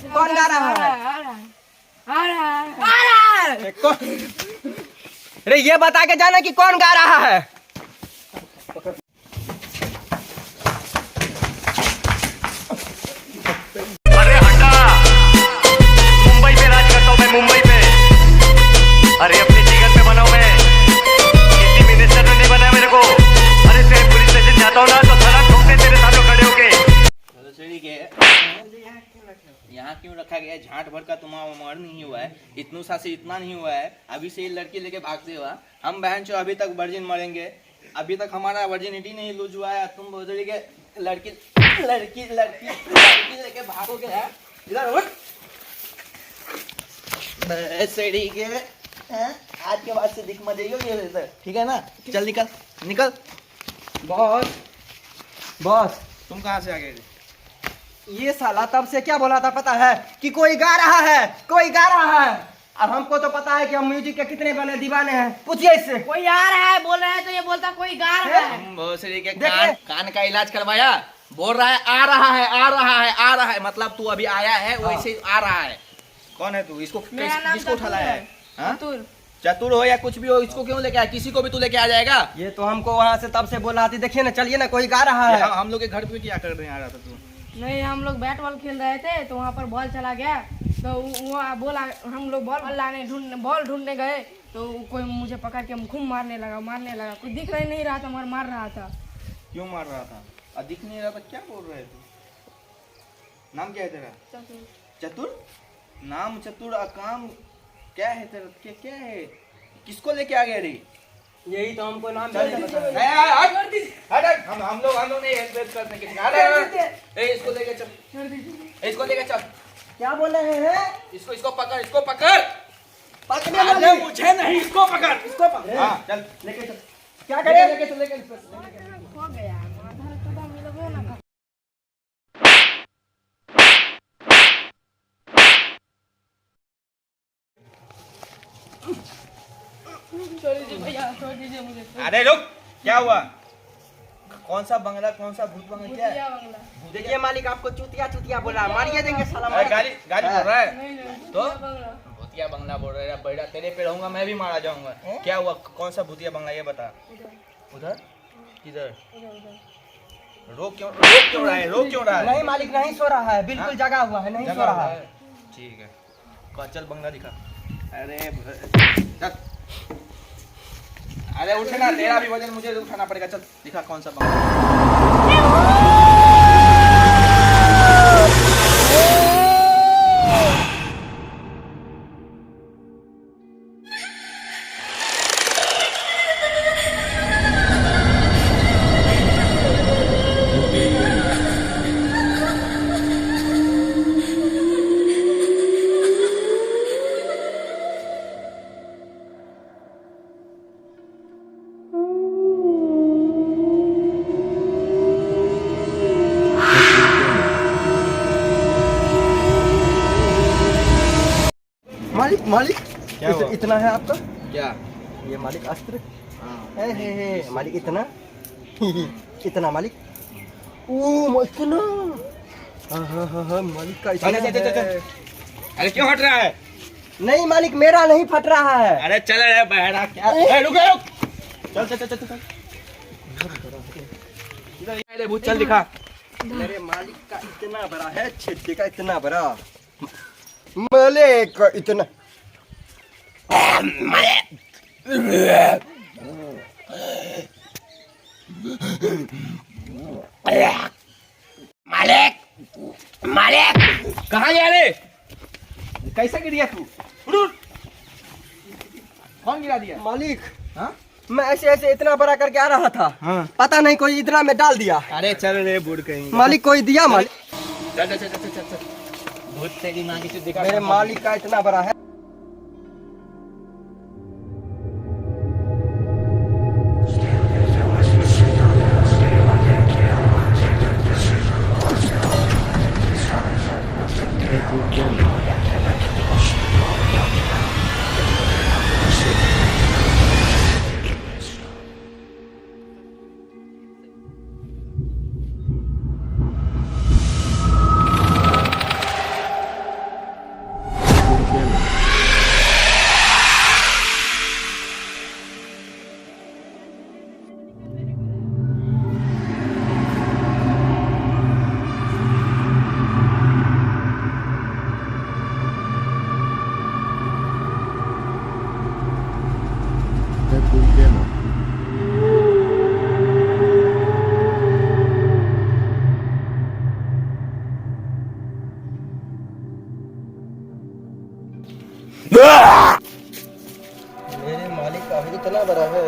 कौन गा रहा है? अरे ये बता के जाना कि कौन गा रहा है। अरे हटा, मुंबई पे राज करता हूँ मैं, मुंबई पे। अरे अपने जिगर पे बनाऊं मैं, किसी मिनिस्टर ने नहीं बनाया मेरे को। अरे तेरे पुलिस स्टेशन जाता हूँ ना तो सड़क ठोकते तेरे सामने खड़े होके। यहाँ क्यों रखा गया है? झाट भर का तुम्हारा उम्र नहीं हुआ है, इतनू सा से इतना नहीं हुआ है, अभी से ये लड़की लेके भागते हुआ। हम बहन चो अभी तक वर्जिन मरेंगे, अभी तक हमारा वर्जिनिटी नहीं लूज हुआ है। तुम बोल के लड़की लड़की लड़की लड़की लेके भागोगे यार? इधर उठ। सड़ी के आज के बाद से दिख मत जाइयो ये, ठीक है ना? चल निकल निकल। बॉस बॉस, तुम कहाँ से आ गए? ये साला तब से क्या बोला था पता है कि कोई गा रहा है, कोई गा रहा है। अब हमको तो पता है कि हम म्यूजिक के कितने बने दीवाने हैं। पूछिए इससे। कोई आ रहा है बोल रहा है तो ये बोलता कोई गा रहा है। भोसड़ी के देखे? कान का इलाज करवाया, बोल रहा है आ रहा है आ रहा है आ रहा है, मतलब तू अभी आया है वैसे आ रहा है। कौन है तू? इसको मेरा नाम किसको उठा लाया है? हाँ? चतुर। चतुर हो या कुछ भी हो, इसको क्यों लेके आया? किसी को भी तू लेके आ जाएगा? ये तो हमको वहाँ से तब से बोल रहा थी। देखिए ना, चलिए ना, कोई गा रहा है। हम लोग के घर पे क्या कर रहे हैं? आ रहा था तू? नहीं, हम लोग बैट बॉल खेल रहे थे तो वहाँ पर बॉल चला गया तो वो बोला, हम लोग बॉल ढूंढने गए तो कोई मुझे पकड़ के खूब मारने लगा। कुछ दिख रही नहीं रहा था मगर मार रहा था। क्यों मार रहा था? दिख नहीं रहा था? क्या बोल रहे थे? नाम क्या है तेरा? चतुर। चतुर? नाम चतुर अकाम क्या है तेरा? क्या है? किसको लेके आ गया रे? यही तो हमको नाम हम लोग नहीं हेल्प करते किसी का। इसको लेके चल, इसको लेके चल। क्या बोल रहे हैं? इसको पकड़, इसको पकड़। पकड़ने अरे वाले। मुझे नहीं, इसको पकड़, इसको पकड़। हाँ चल लेके चल। क्या करें? लेके चल, लेके चल। हो गया आधार कार्ड मिलबो ना कर। छोड़ दीजिए भैया, छोड़ दीजिए मुझे। अरे रुक, क्या हुआ? कौन सा बंगला, कौन सा भूत बंगला, क्या भूतिया है? बंगला। देखिए मालिक आपको चूतिया बोल रहा है। मारिए देंगे साला। अरे गाली गाली बोल रहा है नहीं तो? भूतिया बंगला। भूतिया बंगला बोल रहा है? बेटा तेरे पे रहूंगा मैं भी मारा जाऊंगा। क्या हुआ? कौन सा भूतिया बंगला ये बता। उधर किधर? रोक क्यों रहा है? रोक क्यों रहा है? नहीं मालिक, नहीं सो रहा है, बिल्कुल जगा हुआ है, नहीं सो रहा है। ठीक है, चल बंगला दिखा। अरे चल, अरे उठना, तेरा भी वजन मुझे उठाना पड़ेगा। चल दिखा कौन सा बंगला। मालिक क्या हुआ? इतना है आपका? क्या? ये मालिक अस्त्र। हाँ। हे मालिक इतना इतना मालिक। ओ इतना। हाँ मालिक का इतना है। अरे क्यों हट रहा है? नहीं मालिक, मेरा नहीं फट रहा है। अरे चल रे बहरा, क्या? रुक। चल इधर भूत, चल दिखा। मेरे मालिक का इतना बड़ा है, छिटके का इतना बड़ा, मालिक का इतना। मालिक कहाँ गया रे? कैसे गिर गया तू? कौन गिरा दिया? मालिक हाँ? मैं ऐसे इतना बड़ा करके आ रहा था। हाँ। पता नहीं कोई इतना में डाल दिया। अरे चल रे बुढ़ कहीं। मालिक कोई दिया मालिक। चल भूत तेरी माँ की चुत दिखा। मेरे मालिक का इतना बड़ा है। मेरे मालिक का भी इतना बड़ा है।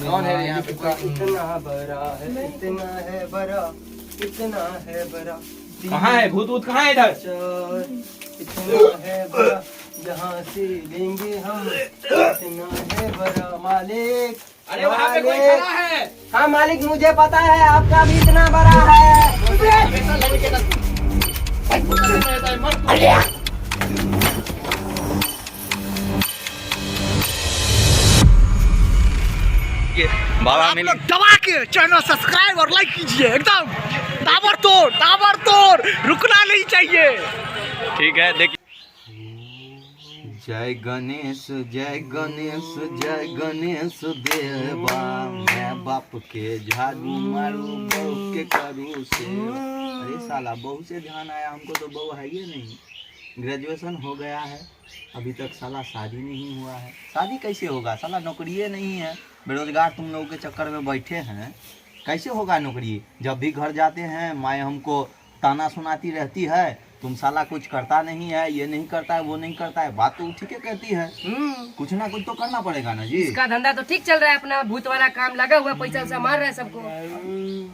कौन है यहाँ पे? इतना बड़ा है, इतना है बड़ा, इतना है बड़ा। कहाँ है भूत? भूत कहाँ है इधर? इतना है बड़ा, जहाँ से लेंगे हम, इतना है बड़ा मालिक। अरे वहाँ पे कोई मालिक। खड़ा है। हाँ मालिक, मुझे पता है आपका भी इतना बड़ा है। हमेशा लगे के रहता है, मत बाबा मिल दबा के चैनल सब्सक्राइब और लाइक कीजिए, एकदम ताबड़तोड़, रुकना नहीं चाहिए। ठीक है देखिए। जय गणेश जय गणेश जय गणेश देवा, मैं बाप के झाड़ू मारू बहू के करू से। अरे साला बहू से ध्यान आया, हमको तो बहू है ही नहीं। ग्रेजुएशन हो गया है, अभी तक साला शादी नहीं हुआ है। शादी कैसे होगा? साला नौकरी नहीं है, बेरोजगार तुम लोगों के चक्कर में बैठे हैं। कैसे होगा नौकरी? जब भी घर जाते हैं माँ हमको ताना सुनाती रहती है, तुम साला कुछ करता नहीं है, ये नहीं करता है, वो नहीं करता है। बात तो ठीक है कहती है, कुछ ना कुछ तो करना पड़ेगा ना जी। इसका धंधा तो ठीक चल रहा है, अपना भूत वाला काम लगा हुआ, पैसा वैसा मार रहा है सबको।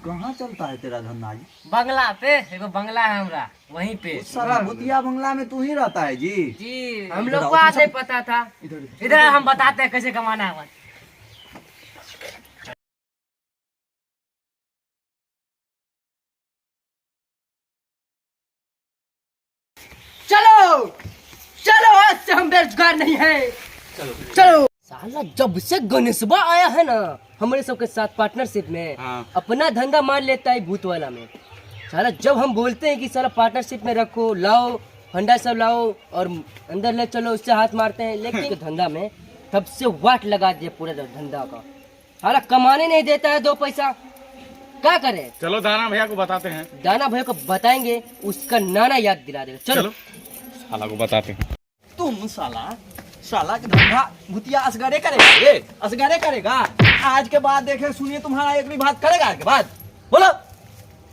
कहाँ चलता है तेरा धंधा जी? बंगला पे एगो बंगला है हमरा, वहीं पे। साला भूतिया बंगला में तू ही रहता है जी? जी हम लोग को आज नहीं पता था। इधर हम बताते हैं कैसे कमाना है। चलो चलो, आज से हम बेरोजगार नहीं है। चलो। साला जब से गणेशवा आया है ना हमारे सबके साथ पार्टनरशिप में, अपना धंधा मार लेता है भूत वाला में। साला जब हम बोलते हैं कि साला पार्टनरशिप में रखो, लाओ फंडा सब लाओ और अंदर ले चलो, उससे हाथ मारते हैं। लेकिन धंधा में तब से वाट लगा दिया पूरा धंधा का। साला कमाने नहीं देता है दो पैसा, क्या करे? चलो दाना भैया को बताते हैं। दाना भैया को बताएंगे, उसका नाना याद दिला देगा। चलो साला को बताते हैं। तुम साला का धंधा भूतिया असगरे करेगा, ये असगरे करेगा। आज के बाद देखे सुनिए तुम्हारा एक भी बात करेगा आज के बाद? बोलो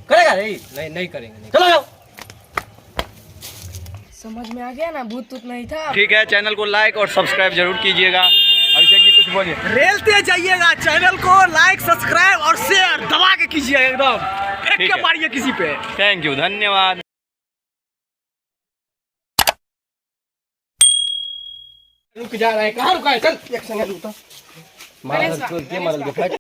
करेगा? नहीं करेंगे। चलो जाओ। समझ में आ गया ना, भूत तूत नहीं था। ठीक है, चैनल को लाइक और सब्सक्राइब जरूर कीजिएगा। अभिषेक जी कुछ बोलिए। रेलते जाइएगा, चैनल को लाइक सब्सक्राइब और शेयर दबा के कीजिए, एकदम फेंक ठीक के है। मारिए किसी पे। थैंक यू, धन्यवाद। रुक जा रहा है, कहाँ रुका है? चल एक संग लूटा। गणेश